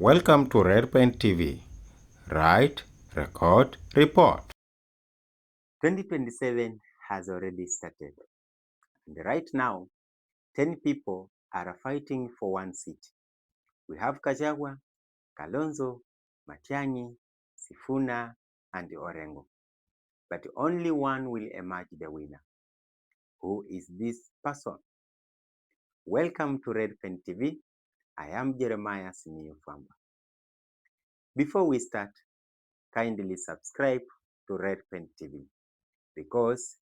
Welcome to Red Pen TV. Write, record, report. 2027 has already started, and right now, 10 people are fighting for one seat. We have Gachagua, Kalonzo, Matiang'i, Sifuna, and Orengo. But only one will emerge the winner. Who is this person? Welcome to Red Pen TV. I am Jeremiah Simiyu Famba. Before we start, kindly subscribe to Red Pen TV because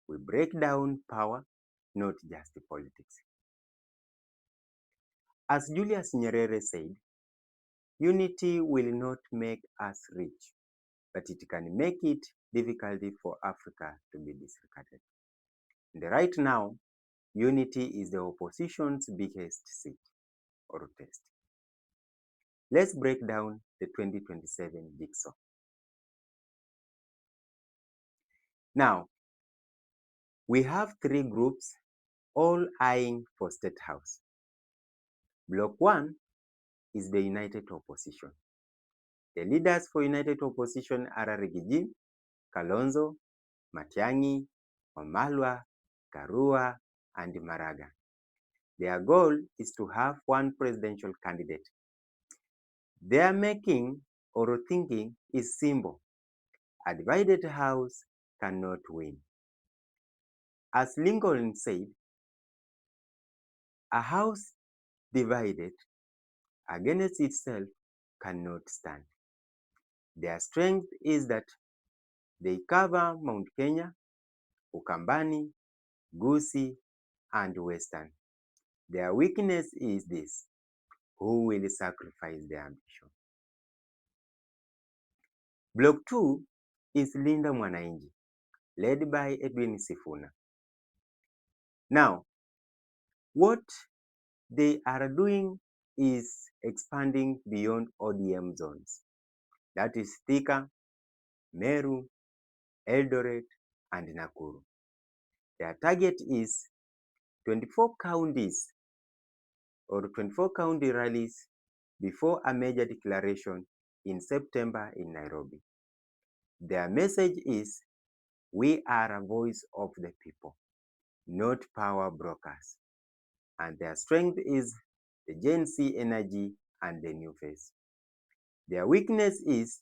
we break down power, not just politics. As Julius Nyerere said, unity will not make us rich, but it can make it difficult for Africa to be disregarded. And right now, unity is the opposition's biggest seat or test. Let's break down the 2027 JIGSAW. Now, we have three groups all eyeing for State House. Block 1 is the United Opposition. The leaders for United Opposition are Rigiji, Kalonzo, Matiang'i, Wamalwa, Karua, and Maraga. Their goal is to have one presidential candidate. Their making or thinking is simple. A divided house cannot win. As Lincoln said, a house divided against itself cannot stand. Their strength is that they cover Mount Kenya, Ukambani, Gusii, and Western. Their weakness is this: who will sacrifice their ambition? Block 2 is Linda Mwananchi, led by Edwin Sifuna. Now, what they are doing is expanding beyond ODM zones. That is Thika, Meru, Eldoret, and Nakuru. Their target is 24 counties or 24 county rallies before a major declaration in September in Nairobi. Their message is, we are a voice of the people, not power brokers. And their strength is the Gen Z energy and the new face. Their weakness is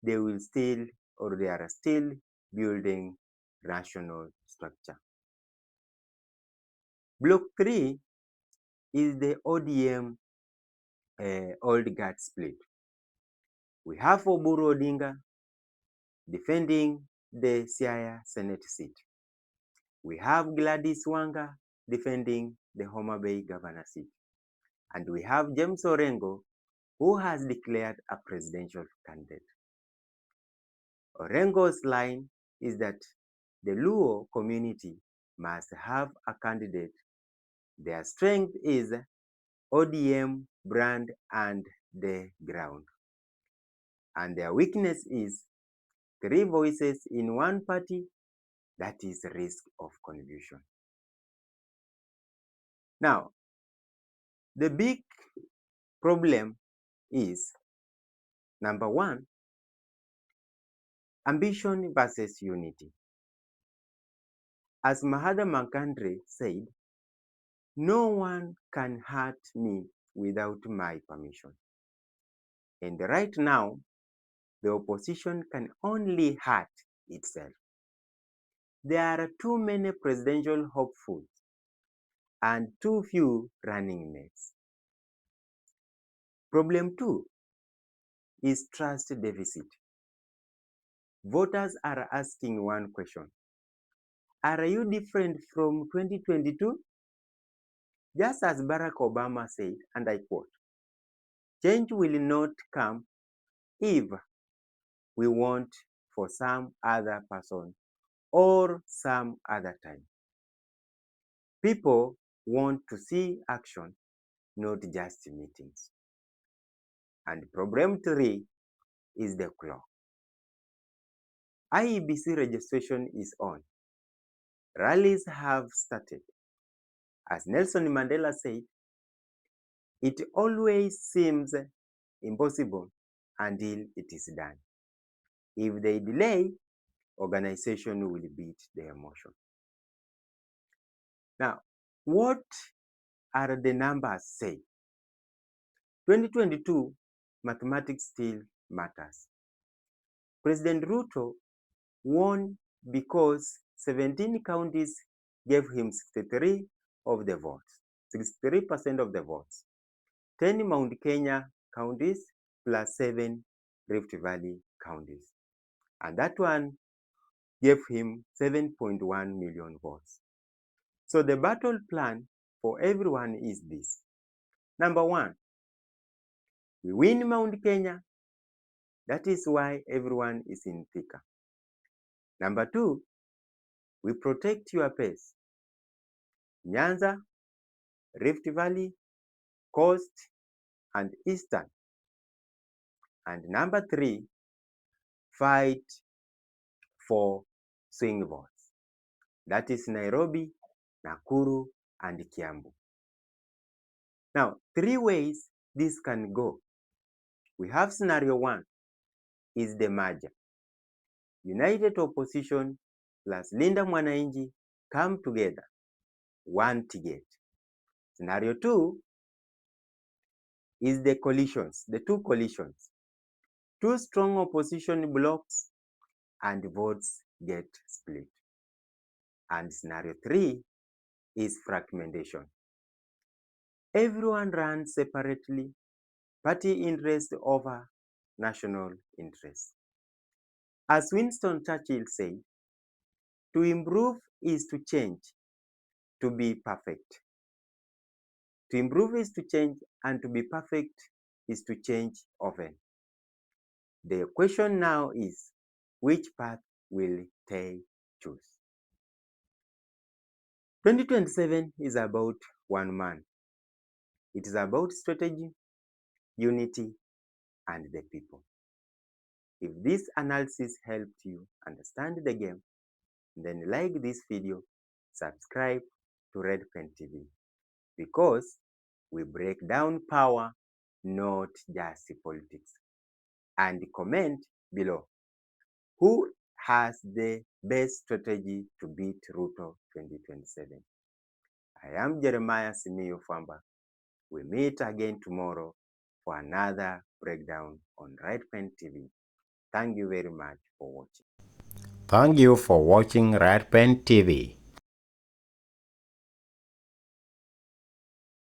they are still building rational structure. Block 3 is the ODM old guard split. We have Oburu Odinga defending the Siaya Senate seat. We have Gladys Wanga defending the Homa Bay governor seat. And we have James Orengo, who has declared a presidential candidate. Orengo's line is that the Luo community must have a candidate. Their strength is ODM brand and the ground. And their weakness is 3 voices in one party, that is risk of confusion. Now, the big problem is, number 1, ambition versus unity. As Mahatma Gandhi said, no one can hurt me without my permission. And right now, the opposition can only hurt itself. There are too many presidential hopefuls and too few running mates. Problem 2 is trust deficit. Voters are asking one question: are you different from 2022? Just as Barack Obama said, and I quote, "Change will not come if we want for some other person or some other time." People want to see action, not just meetings. And problem 3 is the clock. IEBC registration is on. Rallies have started. As Nelson Mandela said, it always seems impossible until it is done. If they delay, organization will beat their motion. Now, what are the numbers say? 2022, mathematics still matters. President Ruto won because 17 counties gave him 63 of the votes, 63% of the votes. 10 Mount Kenya counties plus 7 Rift Valley counties. And that one gave him 7.1 million votes. So the battle plan for everyone is this. Number one, we win Mount Kenya. That is why everyone is in Thika. Number two, we protect your pace. Nyanza, Rift Valley, Coast, and Eastern. And number three, fight for swing votes. That is Nairobi, Nakuru, and Kiambu. Now, three ways this can go. We have scenario one is the merger. United Opposition plus Linda Mwananchi come together, one ticket. Scenario two is the coalitions, the two coalitions. Two strong opposition blocks and votes get split. And scenario three is fragmentation. Everyone runs separately, party interest over national interest. As Winston Churchill said, to improve is to change, to be perfect. To improve is to change, and to be perfect is to change often. The question now is, which path will they choose? 2027 is about one man. It is about strategy, unity, and the people. If this analysis helped you understand the game, then like this video, subscribe to Red Pen TV, because we break down power, not just politics. And comment below, who has the best strategy to beat Ruto 2027? I am Jeremiah Simiyu Famba. We meet again tomorrow for another breakdown on Red Pen TV. Thank you very much for watching. Thank you for watching Red Pen TV.